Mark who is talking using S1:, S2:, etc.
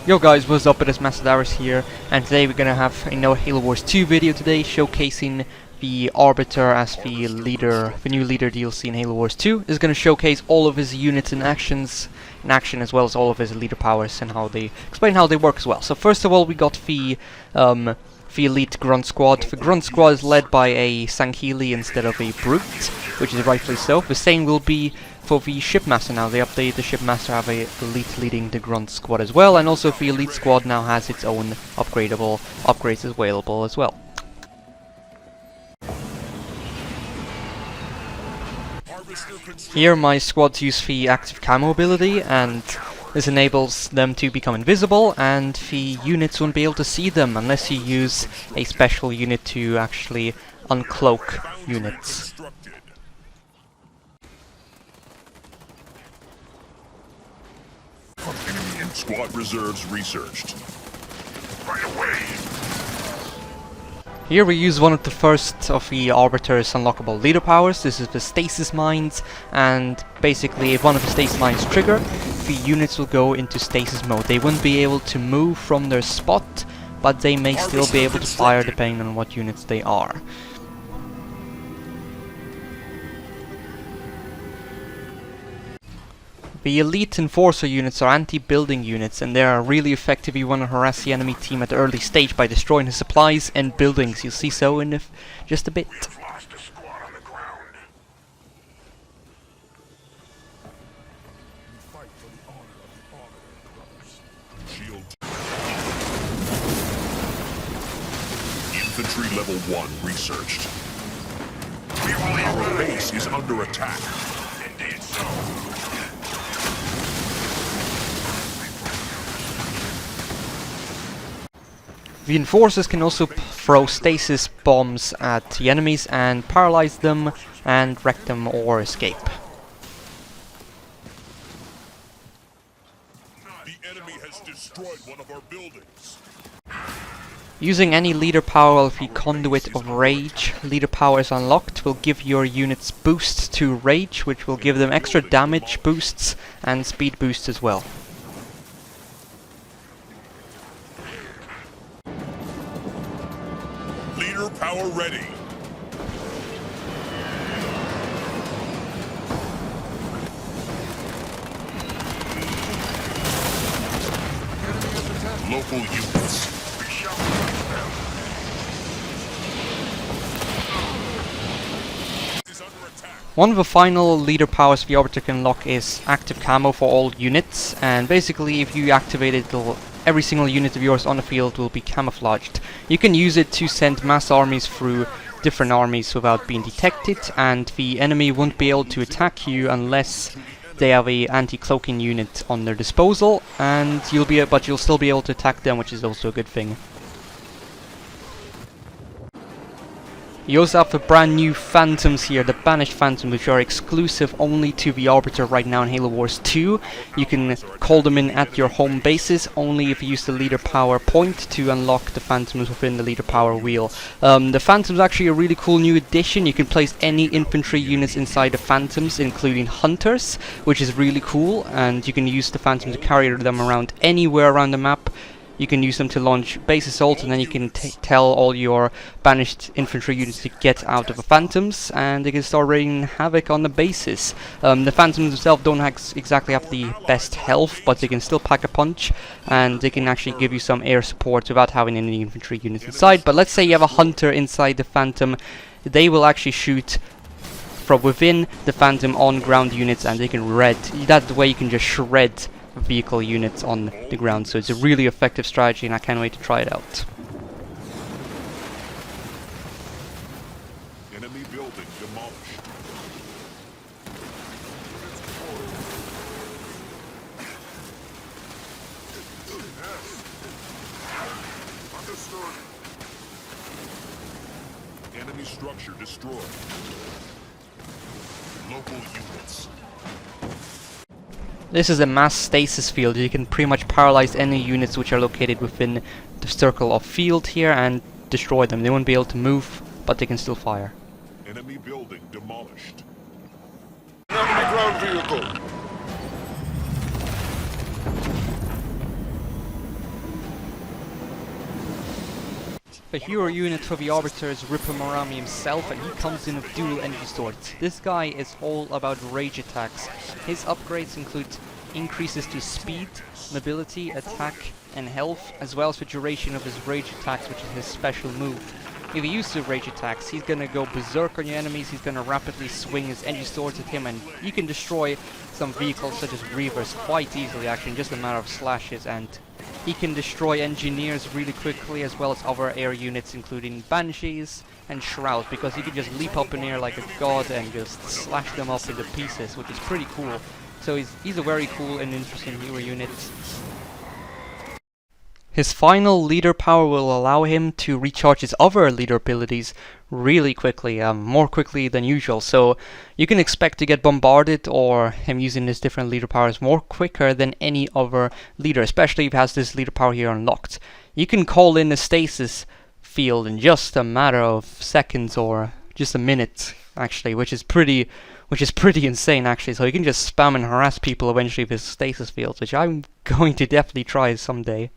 S1: Yo guys, what's up? It is Master here, and today we're gonna have a Halo Wars 2 video today, showcasing the Arbiter as the leader, the new leader DLC in Halo Wars 2. This is gonna showcase all of his units in action, as well as all of his leader powers and how they explain how they work as well. So first of all, we got the elite grunt squad. The grunt squad is led by a Sanghili instead of a brute, which is rightfully so. The same will be for the shipmaster now. They updated the shipmaster, have a elite leading the grunt squad as well, and also the elite squad now has its own upgrades available as well. Here my squads use the active camo ability, and this enables them to become invisible, and the units won't be able to see them unless you use a special unit to actually uncloak units.
S2: Enemy and squad reserves researched. Right away.
S1: Here we use one of the first of the Arbiter's unlockable leader powers. This is the Stasis Mind, and basically if one of the Stasis Minds trigger, the units will go into stasis mode. They won't be able to move from their spot, but they may still be able to fire depending on what units they are. The elite enforcer units are anti-building units, and they are really effective if you want to harass the enemy team at the early stage by destroying his supplies and buildings. You'll see so in just a bit.
S2: Infantry level 1 researched. Our base is under attack. Indeed so.
S1: The enforcers can also throw stasis bombs at the enemies and paralyze them and wreck them or escape.
S2: The enemy has destroyed one of our buildings.
S1: Using any leader power of the conduit of rage, leader power is unlocked, will give your units boosts to rage, which will give them extra damage boosts and speed boosts as well.
S2: Leader power ready. Local units.
S1: One of the final leader powers the Arbiter can unlock is active camo for all units, and basically if you activate it, every single unit of yours on the field will be camouflaged. You can use it to send mass armies through different armies without being detected, and the enemy won't be able to attack you unless they have a anti-cloaking unit on their disposal, and you'll still be able to attack them, which is also a good thing. You also have the brand new Phantoms here, the Banished Fans, which are exclusive only to the Arbiter right now in Halo Wars 2. You can call them in at your home bases, only if you use the leader power point to unlock the Phantoms within the leader power wheel. The Phantoms are actually a really cool new addition. You can place any infantry units inside the Phantoms, including Hunters, which is really cool, and you can use the Phantoms to carry them around anywhere around the map. You can use them to launch base assault, and then you can tell all your banished infantry units to get out of the Phantoms, and they can start wreaking havoc on the bases. The Phantoms themselves don't exactly have the best health, but they can still pack a punch, and they can actually give you some air support without having any infantry units inside. But let's say you have a Hunter inside the Phantom, they will actually shoot from within the Phantom on ground units, and they can that way you can just shred vehicle units on the ground. So it's a really effective strategy, and I can't wait to try it out.
S2: Enemy building demolished. Understood. Enemy structure destroyed. Local units.
S1: This is a mass stasis field. You can pretty much paralyze any units which are located within the circle of field here and destroy them. They won't be able to move, but they can still fire.
S2: Enemy building demolished.
S3: Enemy ground vehicle.
S1: The hero unit for the Arbiter is Ripa Moramee himself, and he comes in with dual energy swords. This guy is all about rage attacks. His upgrades include increases to speed, mobility, attack, and health, as well as the duration of his rage attacks, which is his special move. If he uses rage attacks, he's gonna go berserk on your enemies, he's gonna rapidly swing his energy swords at him, and you can destroy some vehicles such as Reavers quite easily, actually, in just a matter of slashes, and he can destroy engineers really quickly, as well as other air units, including Banshees and Shrouds, because he can just leap up in air like a god and just slash them up into pieces, which is pretty cool. So he's a very cool and interesting hero unit. His final leader power will allow him to recharge his other leader abilities really quickly, more quickly than usual. So you can expect to get bombarded or him using his different leader powers more quicker than any other leader, especially if he has this leader power here unlocked. You can call in a stasis field in just a matter of seconds or just a minute, actually, which is pretty insane, actually. So you can just spam and harass people eventually with stasis fields, which I'm going to definitely try someday.